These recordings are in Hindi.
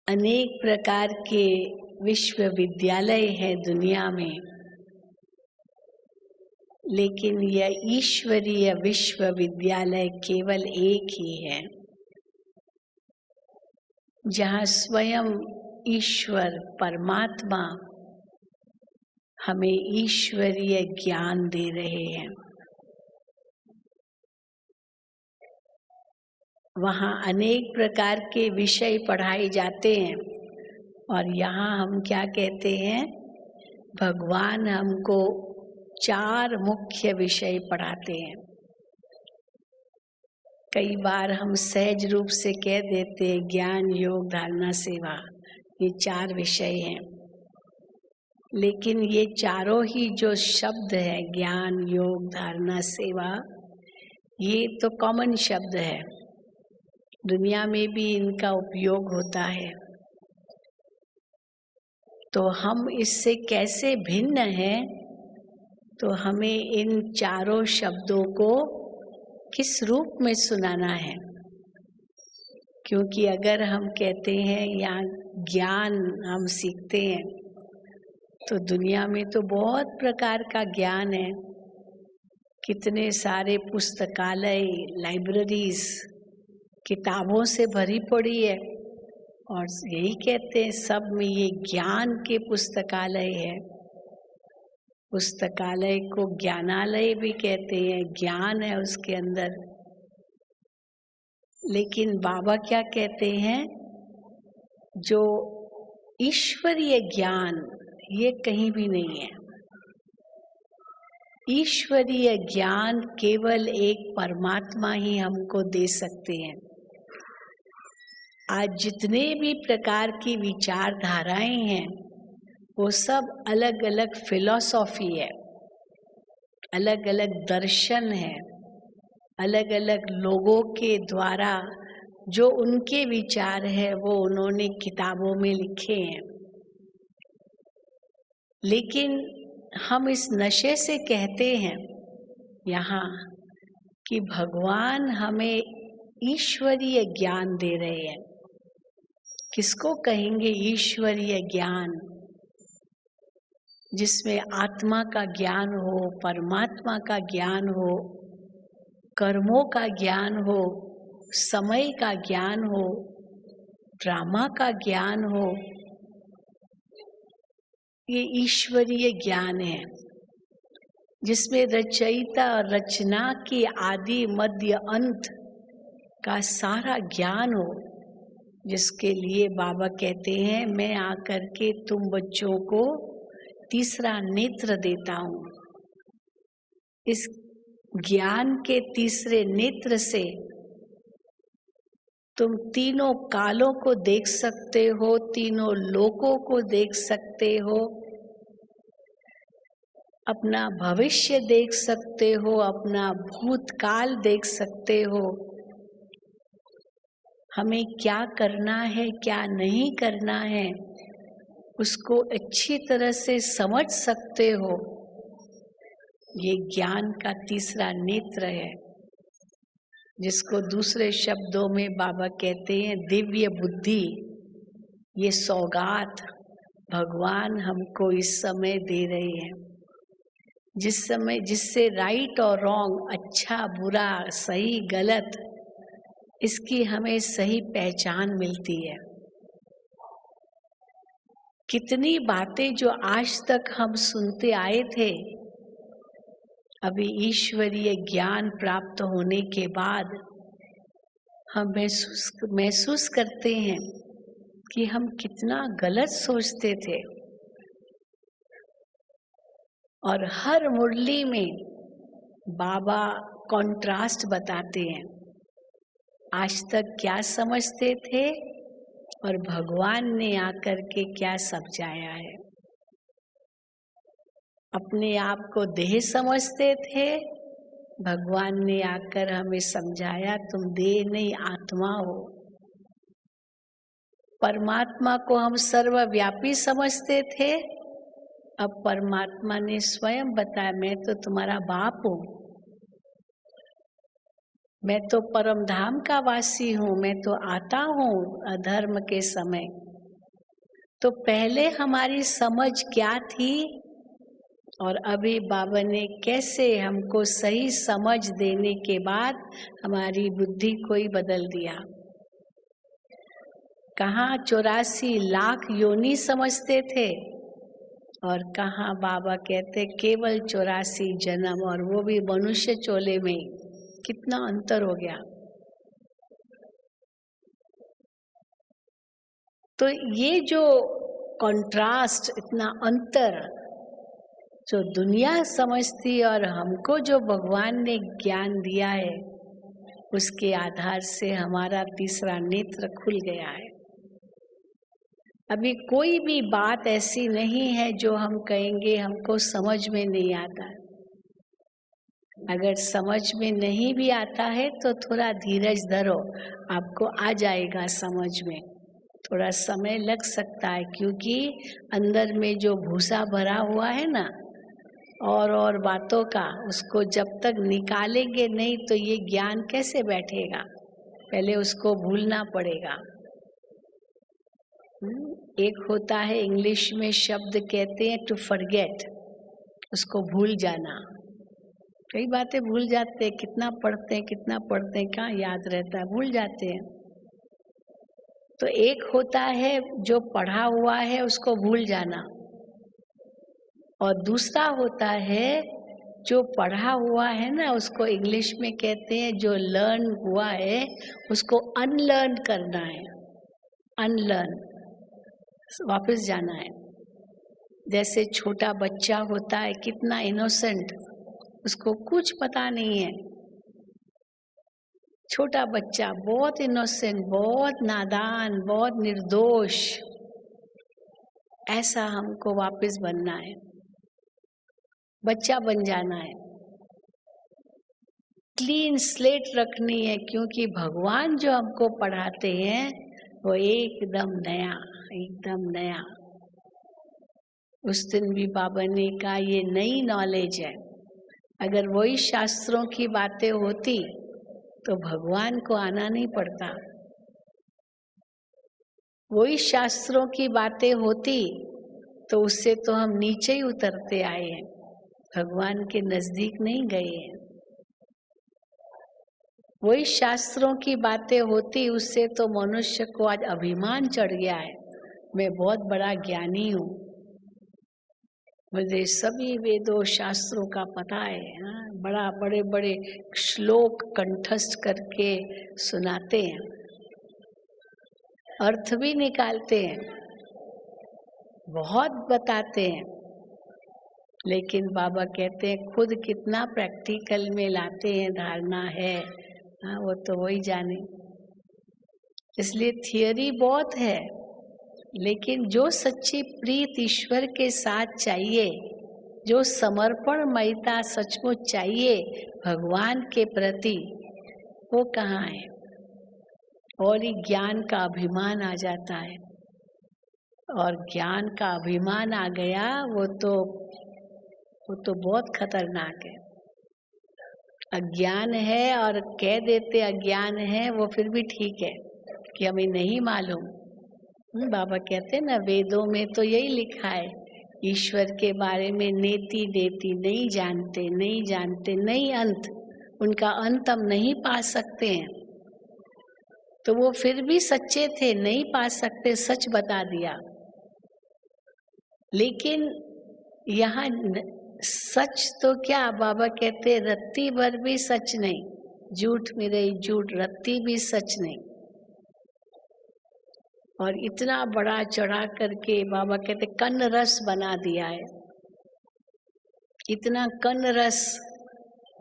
अनेक प्रकार के विश्वविद्यालय है दुनिया में, लेकिन यह ईश्वरीय विश्वविद्यालय केवल एक ही है, जहाँ स्वयं ईश्वर परमात्मा हमें ईश्वरीय ज्ञान दे रहे हैं। वहाँ अनेक प्रकार के विषय पढ़ाए जाते हैं और यहाँ हम क्या कहते हैं, भगवान हमको 4 मुख्य विषय पढ़ाते हैं। कई बार हम सहज रूप से कह देते हैं ज्ञान योग धारणा सेवा, ये 4 विषय हैं, लेकिन ये चारों ही जो शब्द है ज्ञान योग धारणा सेवा, ये तो कॉमन शब्द है, दुनिया में भी इनका उपयोग होता है। तो हम इससे कैसे भिन्न हैं, तो हमें इन चारों शब्दों को किस रूप में सुनाना है। क्योंकि अगर हम कहते हैं या ज्ञान हम सीखते हैं, तो दुनिया में तो बहुत प्रकार का ज्ञान है, कितने सारे पुस्तकालय लाइब्रेरीज किताबों से भरी पड़ी है, और यही कहते हैं सब में ये ज्ञान के पुस्तकालय है। पुस्तकालय को ज्ञानालय भी कहते हैं, ज्ञान है उसके अंदर। लेकिन बाबा क्या कहते हैं, जो ईश्वरीय ज्ञान ये कहीं भी नहीं है। ईश्वरीय ज्ञान केवल एक परमात्मा ही हमको दे सकते हैं। आज जितने भी प्रकार की विचारधाराएं हैं, वो सब अलग अलग फिलॉसफी है, अलग अलग दर्शन है, अलग अलग लोगों के द्वारा जो उनके विचार है वो उन्होंने किताबों में लिखे हैं। लेकिन हम इस नशे से कहते हैं यहाँ कि भगवान हमें ईश्वरीय ज्ञान दे रहे हैं। किसको कहेंगे ईश्वरीय ज्ञान? जिसमें आत्मा का ज्ञान हो, परमात्मा का ज्ञान हो, कर्मों का ज्ञान हो, समय का ज्ञान हो, ड्रामा का ज्ञान हो, ये ईश्वरीय ज्ञान है। जिसमें रचयिता और रचना की आदि मध्य अंत का सारा ज्ञान हो, जिसके लिए बाबा कहते हैं मैं आकर के तुम बच्चों को तीसरा नेत्र देता हूँ। इस ज्ञान के तीसरे नेत्र से तुम तीनों कालों को देख सकते हो, तीनों लोकों को देख सकते हो, अपना भविष्य देख सकते हो, अपना भूतकाल देख सकते हो, हमें क्या करना है क्या नहीं करना है उसको अच्छी तरह से समझ सकते हो। ये ज्ञान का तीसरा नेत्र है, जिसको दूसरे शब्दों में बाबा कहते हैं दिव्य बुद्धि। ये सौगात भगवान हमको इस समय दे रहे हैं, जिस समय जिससे राइट और रॉन्ग, अच्छा बुरा, सही गलत, इसकी हमें सही पहचान मिलती है। कितनी बातें जो आज तक हम सुनते आए थे, अभी ईश्वरीय ज्ञान प्राप्त होने के बाद हम महसूस करते हैं कि हम कितना गलत सोचते थे। और हर मुरली में बाबा कॉन्ट्रास्ट बताते हैं, आज तक क्या समझते थे और भगवान ने आकर के क्या समझाया है। अपने आप को देह समझते थे, भगवान ने आकर हमें समझाया तुम देह नहीं आत्मा हो। परमात्मा को हम सर्वव्यापी समझते थे, अब परमात्मा ने स्वयं बताया मैं तो तुम्हारा बाप हूँ, मैं तो परम धाम का वासी हूँ, मैं तो आता हूँ अधर्म के समय, तो पहले हमारी समझ क्या थी और अभी बाबा ने कैसे हमको सही समझ देने के बाद हमारी बुद्धि को ही बदल दिया। कहाँ 84 लाख योनि समझते थे और कहाँ बाबा कहते केवल 84 जन्म, और वो भी मनुष्य चोले में। कितना अंतर हो गया। तो ये जो कंट्रास्ट, इतना अंतर जो दुनिया समझती और हमको जो भगवान ने ज्ञान दिया है, उसके आधार से हमारा तीसरा नेत्र खुल गया है। अभी कोई भी बात ऐसी नहीं है जो हम कहेंगे हमको समझ में नहीं आता। अगर समझ में नहीं भी आता है तो थोड़ा धीरज धरो, आपको आ जाएगा समझ में। थोड़ा समय लग सकता है क्योंकि अंदर में जो भूसा भरा हुआ है ना और बातों का, उसको जब तक निकालेंगे नहीं तो ये ज्ञान कैसे बैठेगा। पहले उसको भूलना पड़ेगा। एक होता है इंग्लिश में शब्द कहते हैं टू फॉरगेट, उसको भूल जाना। कई बातें भूल जाते हैं, कितना पढ़ते हैं कहाँ याद रहता है, भूल जाते हैं। तो एक होता है जो पढ़ा हुआ है उसको भूल जाना, और दूसरा होता है जो पढ़ा हुआ है ना, उसको इंग्लिश में कहते हैं जो लर्न हुआ है उसको अनलर्न करना है। अनलर्न, वापस जाना है। जैसे छोटा बच्चा होता है, कितना इनोसेंट, उसको कुछ पता नहीं है। छोटा बच्चा बहुत इनोसेंट, बहुत नादान, बहुत निर्दोष। ऐसा हमको वापस बनना है, बच्चा बन जाना है। क्लीन स्लेट रखनी है, क्योंकि भगवान जो हमको पढ़ाते हैं वो एकदम नया, एकदम नया। उस दिन भी बाबा ने कहा ये नई नॉलेज है। अगर वही शास्त्रों की बातें होती तो भगवान को आना नहीं पड़ता। वही शास्त्रों की बातें होती तो उससे तो हम नीचे ही उतरते आए हैं, भगवान के नजदीक नहीं गए हैं। वही शास्त्रों की बातें होती, उससे तो मनुष्य को आज अभिमान चढ़ गया है, मैं बहुत बड़ा ज्ञानी हूँ, मुझे सभी वेदों शास्त्रों का पता है। बड़ा बड़े बड़े श्लोक कंठस्थ करके सुनाते हैं, अर्थ भी निकालते हैं, बहुत बताते हैं। लेकिन बाबा कहते हैं खुद कितना प्रैक्टिकल में लाते हैं, धारणा है वो तो वही जाने। इसलिए थियरी बहुत है, लेकिन जो सच्ची प्रीत ईश्वर के साथ चाहिए, जो समर्पणमयता सचमुच चाहिए भगवान के प्रति, वो कहाँ है। और ये ज्ञान का अभिमान आ जाता है, और ज्ञान का अभिमान आ गया वो तो बहुत खतरनाक है। अज्ञान है और कह देते अज्ञान है, वो फिर भी ठीक है कि हमें नहीं मालूम। बाबा कहते हैं ना, वेदों में तो यही लिखा है, ईश्वर के बारे में नेति देती, नहीं जानते नहीं जानते, नहीं अंत, उनका अंत हम नहीं पा सकते हैं। तो वो फिर भी सच्चे थे, नहीं पा सकते, सच बता दिया। लेकिन यहाँ सच तो क्या, बाबा कहते रत्ती भर भी सच नहीं, झूठ मेरे झूठ, रत्ती भी सच नहीं। और इतना बड़ा चढ़ा करके बाबा कहते कन्न रस बना दिया है। इतना कन्न रस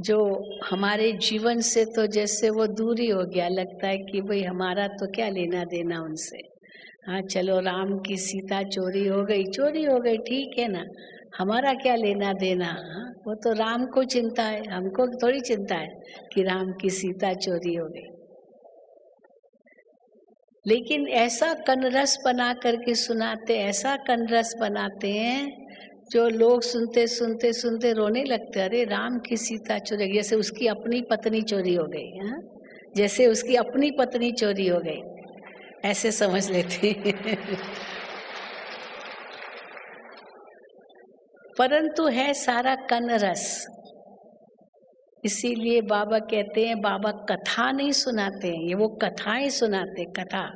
जो हमारे जीवन से तो जैसे वो दूरी हो गया, लगता है कि भाई हमारा तो क्या लेना देना उनसे। हाँ चलो, राम की सीता चोरी हो गई, ठीक है ना, हमारा क्या लेना देना। हाँ, वो तो राम को चिंता है, हमको थोड़ी चिंता है कि राम की सीता चोरी हो गई। लेकिन ऐसा कनरस बना करके सुनाते, ऐसा कनरस बनाते हैं जो लोग सुनते सुनते सुनते रोने लगते, अरे राम की सीता चोरी, जैसे उसकी अपनी पत्नी चोरी हो गई। हाँ, जैसे उसकी अपनी पत्नी चोरी हो गई, ऐसे समझ लेते हैं। परंतु है सारा कन रस। इसीलिए बाबा कहते हैं, बाबा कथा नहीं सुनाते हैं, ये वो कथाएं सुनाते, कथा,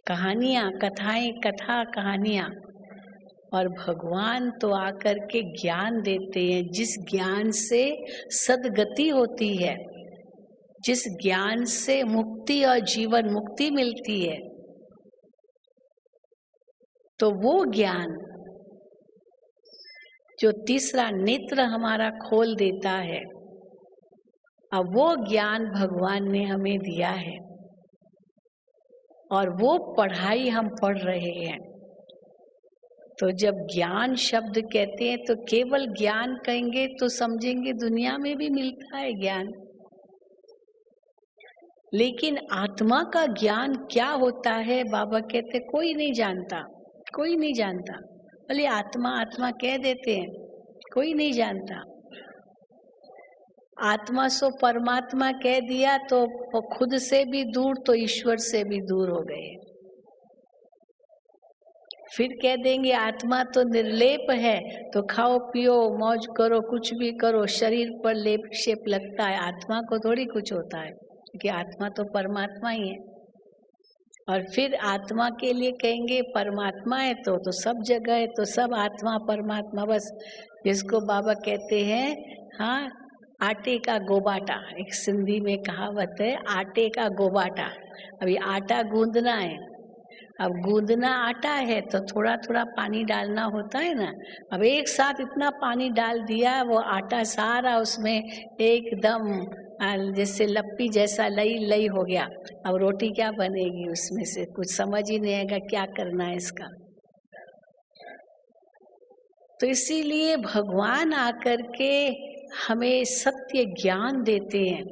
कहानियां, कथाएं, कथा, कहानियां। और भगवान तो आकर के ज्ञान देते हैं, जिस ज्ञान से सद्गति होती है, जिस ज्ञान से मुक्ति और जीवन मुक्ति मिलती है, तो वो ज्ञान जो तीसरा नेत्र हमारा खोल देता है, अब वो ज्ञान भगवान ने हमें दिया है और वो पढ़ाई हम पढ़ रहे हैं। तो जब ज्ञान शब्द कहते हैं तो केवल ज्ञान कहेंगे तो समझेंगे दुनिया में भी मिलता है ज्ञान, लेकिन आत्मा का ज्ञान क्या होता है बाबा कहते कोई नहीं जानता, कोई नहीं जानता। भले आत्मा आत्मा कह देते हैं, कोई नहीं जानता। आत्मा सो परमात्मा कह दिया तो खुद से भी दूर तो ईश्वर से भी दूर हो गए। फिर कह देंगे आत्मा तो निर्लेप है, तो खाओ पियो मौज करो, कुछ भी करो, शरीर पर लेप शेप लगता है, आत्मा को थोड़ी कुछ होता है, क्योंकि आत्मा तो परमात्मा ही है। और फिर आत्मा के लिए कहेंगे परमात्मा है तो सब जगह है, तो सब आत्मा परमात्मा, बस जिसको बाबा कहते हैं, हाँ, आटे का गोबाटा, एक सिंधी में कहावत है, आटे का गोबाटा। अभी आटा गूंदना है, अब गूंदना आटा है तो थोड़ा थोड़ा पानी डालना होता है ना। अब एक साथ इतना पानी डाल दिया, वो आटा सारा उसमें एकदम जैसे लप्पी जैसा लई लई हो गया। अब रोटी क्या बनेगी उसमें से, कुछ समझ ही नहीं आएगा क्या करना है इसका। तो इसीलिए भगवान आकर के हमें सत्य ज्ञान देते हैं,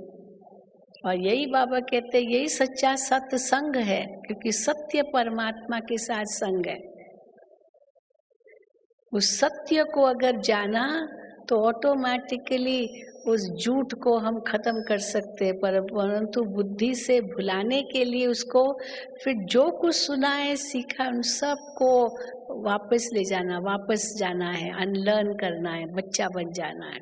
और यही बाबा कहते हैं यही सच्चा सत्संग है, क्योंकि सत्य परमात्मा के साथ संग है। उस सत्य को अगर जाना तो ऑटोमेटिकली उस झूठ को हम खत्म कर सकते हैं, परंतु बुद्धि से भुलाने के लिए उसको फिर जो कुछ सुना है सीखा उन सब को वापस ले जाना, वापस जाना है, अनलर्न करना है, बच्चा बन जाना है।